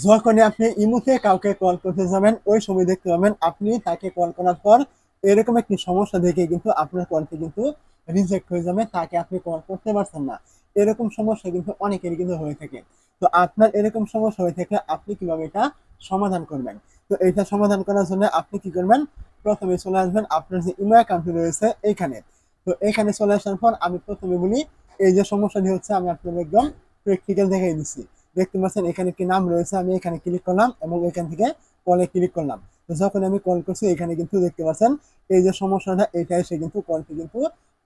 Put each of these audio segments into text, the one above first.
যখনই আপনি ইমোতে কাউকে কল করতে যাবেন ওই সময় দেখতে পাবেন আপনি তাকে কল করার পর এরকম একটি সমস্যা দেখে কিন্তু আপনার কলটি কিন্তু রিজেক্ট হয়ে যাবে, তাকে আপনি কল করতে পারছেন না। এরকম সমস্যা কিন্তু অনেকেরই কিন্তু হয়ে থাকে। তো আপনার এরকম সমস্যা হয়ে থাকলে আপনি কিভাবে এটা সমাধান করবেন? তো এটা সমাধান করার জন্য আপনি কি করবেন? প্রথমে চলে আসবেন আপনার যে ইমো অ্যাকাউন্টটি রয়েছে এইখানে। তো এখানে চলে আসার পর আমি প্রথমে বলি, এই যে সমস্যাটি হচ্ছে আমি আপনাকে একদম প্র্যাকটিক্যাল দেখিয়ে দিচ্ছি। দেখতে পাচ্ছেন এখানে একটি নাম রয়েছে, আমি এখানে ক্লিক করলাম এবং এখান থেকে কলে ক্লিক করলাম। তো যখন আমি কল করছি এখানে কিন্তু দেখতে পাচ্ছেন এই যে সমস্যাটা এটা এসে কিন্তু কলটি কিন্তু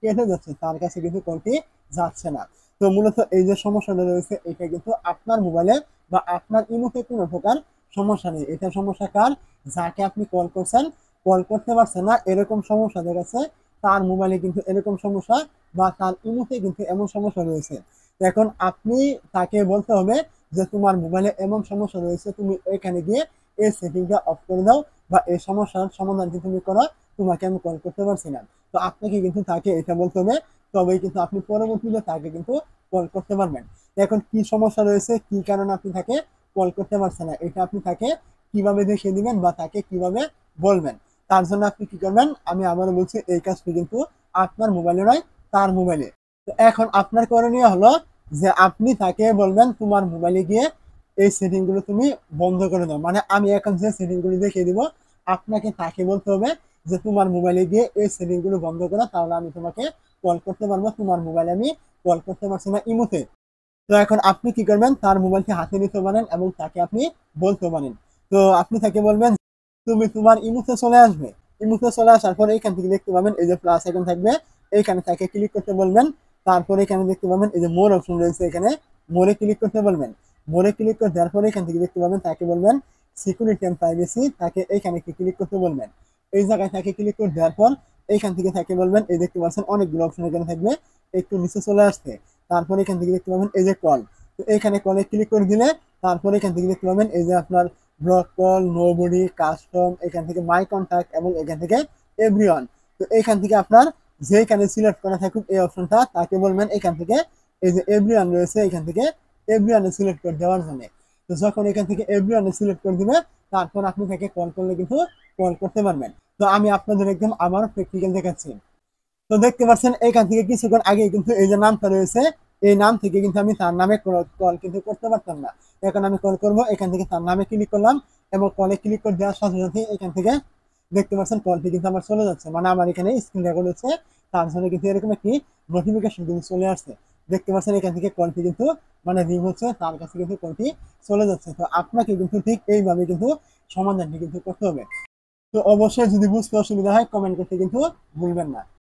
কেটে যাচ্ছে, তার কাছে কিন্তু কলটি যাচ্ছে না। তো মূলত এই যে সমস্যাটা রয়েছে এটা কিন্তু আপনার মোবাইলে বা আপনার ইমোতে কোনো প্রকার সমস্যা নেই। এটা সমস্যা কার? যাকে আপনি কল করছেন, কল করতে পারছেন না এরকম সমস্যা দেখা যাচ্ছে তার মোবাইলে কিন্তু এরকম সমস্যা বা তার ইমোতে কিন্তু এমন সমস্যা রয়েছে। এখন আপনি তাকে বলতে হবে যে তোমার মোবাইলে এমন সমস্যা রয়েছে, তুমি এখানে গিয়ে এই সেটিংটা অফ করে দাও বা এই সমস্যার সমাধানটি তুমি করো, তোমাকে আমি কল করতে পারছি না। তো আপনাকে কিন্তু তাকে এটা বলতে হবে, তবেই কিন্তু আপনি পরবর্তীতে তাকে কিন্তু কল করতে পারবেন। এখন কি সমস্যা রয়েছে, কি কারণে আপনি তাকে কল করতে পারছেন না, এটা আপনি তাকে কিভাবে দেখিয়ে দিবেন বা তাকে কিভাবে বলবেন? তার জন্য আপনি কি করবেন, আমি আবারও বলছি এই কাজটি কিন্তু আপনার মোবাইলে নয়, তার মোবাইলে। তো এখন আপনার করণীয় হলো যে আপনি তাকে বলবেন তোমার মোবাইলে গিয়ে এই সেটিং গুলো তুমি বন্ধ করে দাও। মানে আমি এখন যে সেটিং গুলো দেখিয়ে দিব আপনাকে তাকে বলতে হবে যে তোমার মোবাইলে গিয়ে এই সেটিং গুলো বন্ধ করো, তাহলে আমি তোমাকে কল করতে পারবো। তোমার মোবাইলে আমি কল করতে পারছি না ইমোতে। তো এখন আপনি কি করবেন, তার মোবাইলটি হাতে নিতে পারেন এবং তাকে আপনি বলতে পারেন। তো আপনি তাকে বলবেন তুমি তোমার ইমোতে চলে আসবে। ইমোতে চলে আসার পরে এখান থেকে দেখতে পাবেন এই যে প্লাস আইকন থাকবে, এইখানে তাকে ক্লিক করতে বলবেন। তারপরে এখানে দেখতে পাবেন এই যে মোর অপশন রয়েছে, এখানে মোরে ক্লিক করতে বলবেন। মোরে ক্লিক করে দেওয়ার পরে এখান থেকে দেখতে পাবেন তাকে বলবেন সিকিউরিটি এন্ড প্রাইভেসি, তাকে এইখানে ক্লিক করতে বলবেন। এই জায়গায় তাকে ক্লিক করে দেওয়ার পর এইখান থেকে তাকে বলবেন, এই দেখতে পাচ্ছেন অনেকগুলো অপশন এখানে থাকবে, একটু নিচে চলে আসছে। তারপরে এখান থেকে দেখতে পাবেন এই যে কল। তো এখানে কলে ক্লিক করে দিলে তারপরে এখান থেকে দেখতে পাবেন এই যে আপনার ব্লক কল, নোবডি, কাস্টম, এখান থেকে মাই কন্ট্যাক্ট এবং এখান থেকে এভরিওয়ান। তো এখান থেকে আপনার যেখানে সিলেক্ট করা থাকুক এই অপশনটা তাকে বলবেন এখান থেকে এই যে এভরিওয়ান রয়েছে এখান থেকে এভরিওয়ানে সিলেক্ট করে দেওয়ার জন্য। তো যখন এখান থেকে এভরিওয়ানে সিলেক্ট করে দিবে তারপর আপনি তাকে কল করলে কিন্তু কল করতে পারবেন। তো আমি আপনাদের একদম আবার প্র্যাকটিক্যাল দেখাচ্ছি। তো দেখতে পাচ্ছেন এখান থেকে কিছুক্ষণ আগে কিন্তু এই যে নামটা রয়েছে এই নাম থেকে কিন্তু আমি তার নামে কল কিন্তু করতে পারতাম না। এখন আমি কল করব, এখান থেকে তার নামে ক্লিক করলাম এবং কলে ক্লিক করে দেওয়ার সাথে সাথে এখান থেকে দেখতে পাচ্ছেন কলটি কিন্তু আমার চলে যাচ্ছে, মানে আমার এখানে স্ক্রিন রেকর্ড হচ্ছে। তার জন্য কিন্তু এরকম একটি নোটিফিকেশন কিন্তু চলে আসছে। দেখতে পাচ্ছেন এখান থেকে কলটি কিন্তু মানে রিং হচ্ছে, তার কাছে কিন্তু কলটি চলে যাচ্ছে। তো আপনাকে কিন্তু ঠিক এইভাবে কিন্তু সমাধানটি কিন্তু করতে হবে। তো অবশ্যই যদি বুঝতে অসুবিধা হয় কমেন্ট করতে কিন্তু ভুলবেন না।